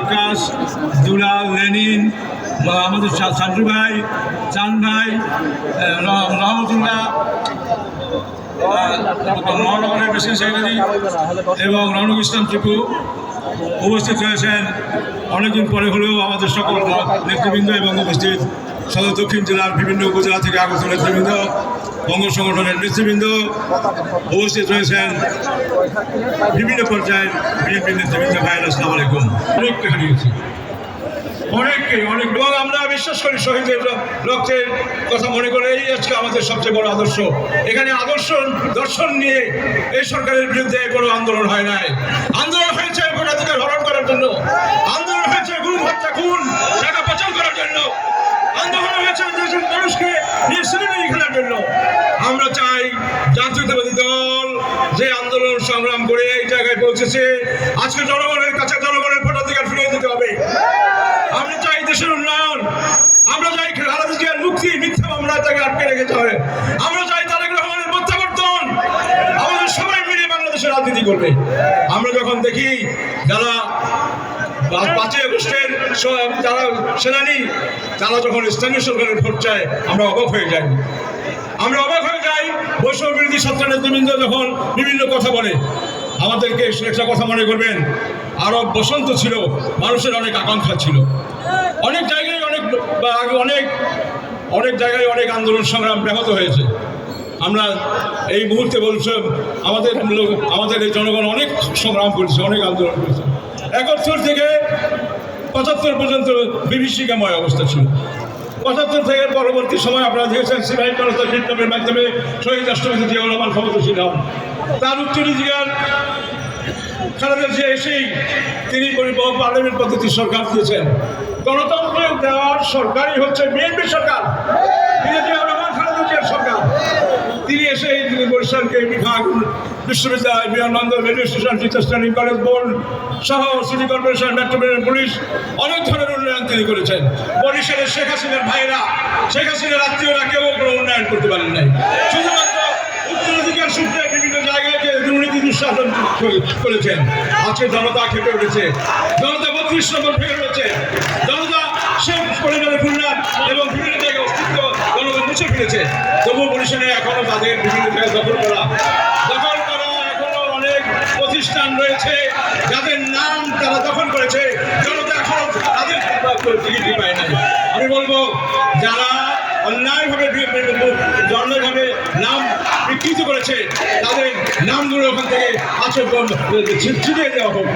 আকাশ, দুলাল, Lenin, আমাদের সান্টু ভাই, চান ভাই, রহমতুল্লাহ, মহানগরের প্রেসিডেন্ট সেক্রেটারি এবং রনক ইসলাম টিপু উপস্থিত রয়েছেন। অনেকদিন পরে হলেও আমাদের সকল নেতৃবৃন্দ এবং উপস্থিত সদর দক্ষিণ জেলার বিভিন্ন উপজেলা থেকে আগত নেতৃবৃন্দ, বঙ্গ সংগঠনের নেতৃবৃন্দ উপস্থিত রয়েছেন। বিভিন্ন পর্যায়ের বিএনপি নেতৃবৃন্দ ভাইয়ের আসসালামু আলাইকুম। অনেককে হারিয়েছি, অনেক এবং আমরা বিশ্বাস করি শহীদের রক্তের কথা মনে করে এই আজকে আমাদের সবচেয়ে বড় আদর্শ। এখানে আদর্শ দর্শন নিয়ে এই সরকারের বিরুদ্ধে কোনো আন্দোলন হয় নাই। আন্দোলন হয়েছে ভোটাধিকার হরণ করার জন্য, আন্দোলন হয়েছে গুম হত্যা, খুন, টাকা পাচার করার জন্য, আন্দোলন হয়েছে দেশের মানুষকে নিয়ে সিনেমারি খেলার জন্য। আমরা চাই জাতীয়তাবাদী দল যে আন্দোলন সংগ্রাম করে এই জায়গায় পৌঁছেছে, আজকে জনগণের কাছে জনগণের ভোটাধিকার ফিরিয়ে দিতে হবে। আমরা চাই দেশের উন্নয়ন, আমরা চাই খালেদা জিয়ার মুক্তি, মিথ্যা মামলা তাকে আটকে রেখেতে হবে। আমরা চাই তারেক রহমানের প্রত্যাবর্তন। আমাদের সবাই মিলে বাংলাদেশের রাজনীতি করবে। আমরা যখন দেখি যারা 5ই আগস্টের যারা সেনানী, তারা যখন স্থানীয় সরকারের ভোট চায়, আমরা অবাক হয়ে যাই। বৈষম্য বিরোধী ছাত্র নেতৃবৃন্দ যখন বিভিন্ন কথা বলে, আমাদেরকে একটা কথা মনে করবেন, আরো বসন্ত ছিল, মানুষের অনেক আকাঙ্ক্ষা ছিল, অনেক জায়গায় অনেক আন্দোলন সংগ্রাম ব্যাহত হয়েছে। আমরা এই মুহূর্তে বলছি আমাদের এই জনগণ অনেক সংগ্রাম করেছে, অনেক আন্দোলন করেছে। 71 থেকে 75 পর্যন্ত বিভীষিকাময় অবস্থা ছিল। 75 থেকে পরবর্তী সময় আপনারা দেখেছেন সিপাহী জনতার বিপ্লবের মাধ্যমে শহীদ রাষ্ট্রপতি জিয়াউর রহমান ক্ষমতাসীন হন। তার উত্তরাধিকার খালেদা জিয়া এসেই তিনি পার্লামেন্ট পদ্ধতির সরকার দিয়েছেন। গণতন্ত্র দেওয়ার সরকারই হচ্ছে বিএনপির সরকার, জিয়াউর রহমান খালেদা জিয়ার সরকার। তিনি এসে বরিশালকে বিভাগ, বিশ্ববিদ্যালয়, বিমানবন্দর, railway station, teachers training college, board সহ সিটি কর্পোরেশন, মেট্রোপলিটন পুলিশ অনেক ধরনের উন্নয়ন তিনি করেছেন। বরিশালের শেখ হাসিনার ভাইরা, শেখ হাসিনার আত্মীয়রা কেউ কোনো উন্নয়ন করতে পারেন নাই। শুধুমাত্র উত্তরাধিকার সূত্রে বিভিন্ন জায়গায় দুর্নীতি দুঃশাসন করেছেন। আজকে জনতা খেপে উঠেছে, জনতা 32 নম্বর ভেঙে রয়েছে, জনতা শেখ পরিবারের খুলনা এবং বিভিন্ন জায়গায় অস্তিত্ব জনগণ মুছে ফিরেছে। তবুও বরিশালে এখনো তাদের বিভিন্ন জায়গায় দখল করা এখনো অনেক প্রতিষ্ঠান রয়েছে যাদের নাম তারা দখল করেছে। জনতা এখনো তাদের টিকিট পায় নাই। আমি বলবো যারা অন্যায়ভাবে নাম বিকৃত করেছে, তাদের নামগুলো ওখান থেকে ছিটিয়ে দেওয়া হোক।